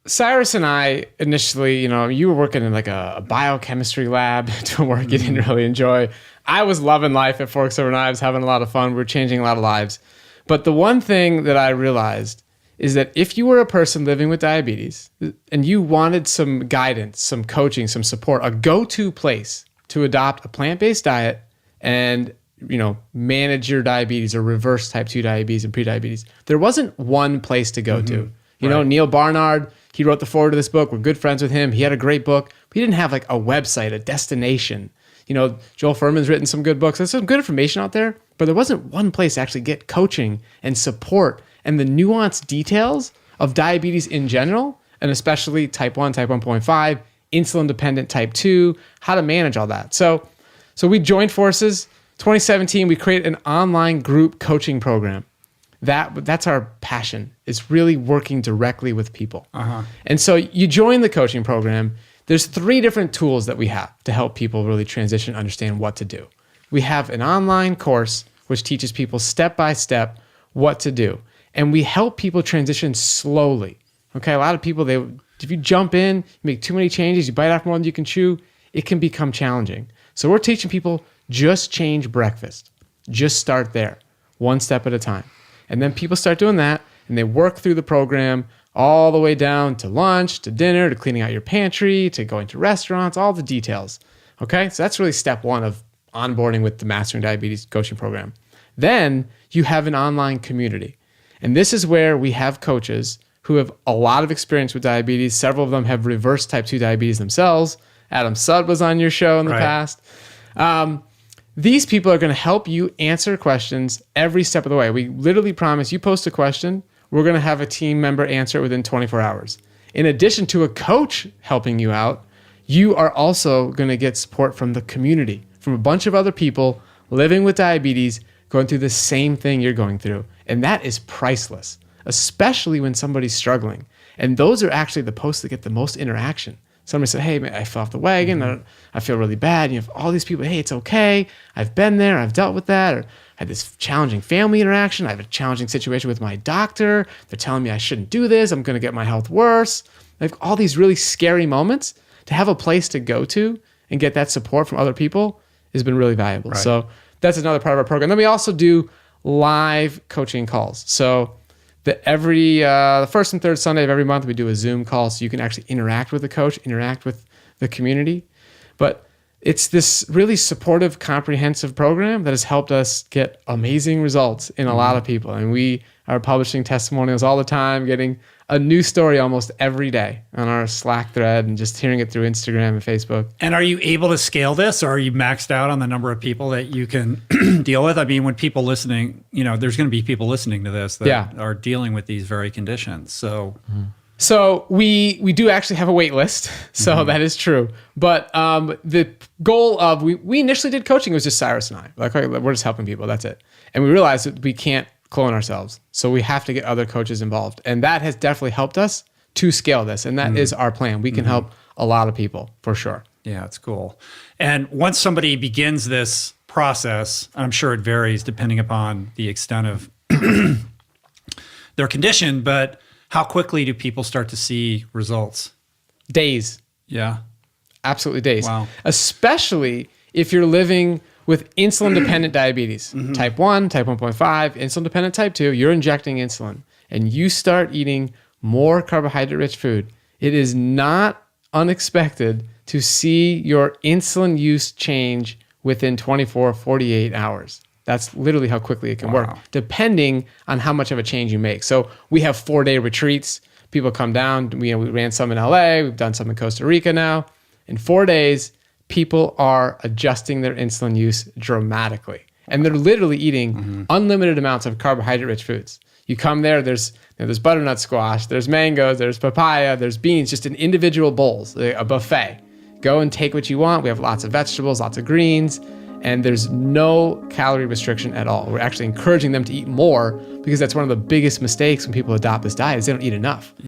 Cyrus and I initially, you were working in like a biochemistry lab doing work you didn't really enjoy. I was loving life at Forks Over Knives, having a lot of fun. We were changing a lot of lives. But the one thing that I realized is that if you were a person living with diabetes and you wanted some guidance, some coaching, some support, a go-to place to adopt a plant-based diet and manage your diabetes or reverse type 2 diabetes and prediabetes, there wasn't one place to go to. Neil Barnard, he wrote the foreword to this book. We're good friends with him. He had a great book. He didn't have like a website, a destination. Joel Fuhrman's written some good books. There's some good information out there, but there wasn't one place to actually get coaching and support and the nuanced details of diabetes in general, and especially type 1, type 1.5, insulin-dependent type 2, how to manage all that. So we joined forces. 2017, we created an online group coaching program. That's our passion. It's really working directly with people. And so you join the coaching program. There's 3 different tools that we have to help people really transition, understand what to do. We have an online course which teaches people step by step what to do. And we help people transition slowly. Okay, a lot of people, if you jump in, you make too many changes, you bite off more than you can chew, it can become challenging. So we're teaching people just change breakfast. Just start there, one step at a time. And then people start doing that and they work through the program all the way down to lunch, to dinner, to cleaning out your pantry, to going to restaurants, all the details. Okay, so that's really step 1 of onboarding with the Mastering Diabetes coaching program. Then you have an online community. And this is where we have coaches who have a lot of experience with diabetes. Several of them have reversed type 2 diabetes themselves. Adam Sudd was on your show in the past. These people are going to help you answer questions every step of the way. We literally promise you post a question, we're going to have a team member answer it within 24 hours. In addition to a coach helping you out, you are also going to get support from the community, from a bunch of other people living with diabetes, going through the same thing you're going through. And that is priceless, especially when somebody's struggling. And those are actually the posts that get the most interaction. Somebody said, hey, man, I fell off the wagon. I feel really bad. You have all these people, hey, it's okay. I've been there. I've dealt with that. Or I had this challenging family interaction. I have a challenging situation with my doctor. They're telling me I shouldn't do this. I'm going to get my health worse. Like all these really scary moments, to have a place to go to and get that support from other people has been really valuable. Right. So that's another part of our program. Then we also do live coaching calls. So the first and third Sunday of every month, we do a Zoom call so you can actually interact with the coach, interact with the community. But it's this really supportive, comprehensive program that has helped us get amazing results in a lot of people. And we are publishing testimonials all the time, getting a new story almost every day on our Slack thread and just hearing it through Instagram and Facebook. And are you able to scale this, or are you maxed out on the number of people that you can deal with? I mean, when people listening, there's going to be people listening to this that are dealing with these very conditions. So, So we do actually have a wait list. So that is true. But the goal of, we initially did coaching, it was just Cyrus and I. Like, okay, we're just helping people, that's it. And we realized that we can't clone ourselves. So we have to get other coaches involved. And that has definitely helped us to scale this. And that is our plan. We can help a lot of people for sure. Yeah, it's cool. And once somebody begins this process, I'm sure it varies depending upon the extent of their condition, but how quickly do people start to see results? Days. Yeah. Absolutely days. Wow. Especially if you're living with insulin-dependent diabetes, type 1, type 1.5, insulin-dependent type 2, you're injecting insulin, and you start eating more carbohydrate-rich food. It is not unexpected to see your insulin use change within 24, 48 hours. That's literally how quickly it can work, depending on how much of a change you make. So we have 4-day retreats. People come down. We ran some in LA. We've done some in Costa Rica now. In 4 days, people are adjusting their insulin use dramatically. And they're literally eating unlimited amounts of carbohydrate-rich foods. You come there, there's butternut squash, there's mangoes, there's papaya, there's beans, just in individual bowls, a buffet. Go and take what you want. We have lots of vegetables, lots of greens, and there's no calorie restriction at all. We're actually encouraging them to eat more because that's one of the biggest mistakes when people adopt this diet is they don't eat enough.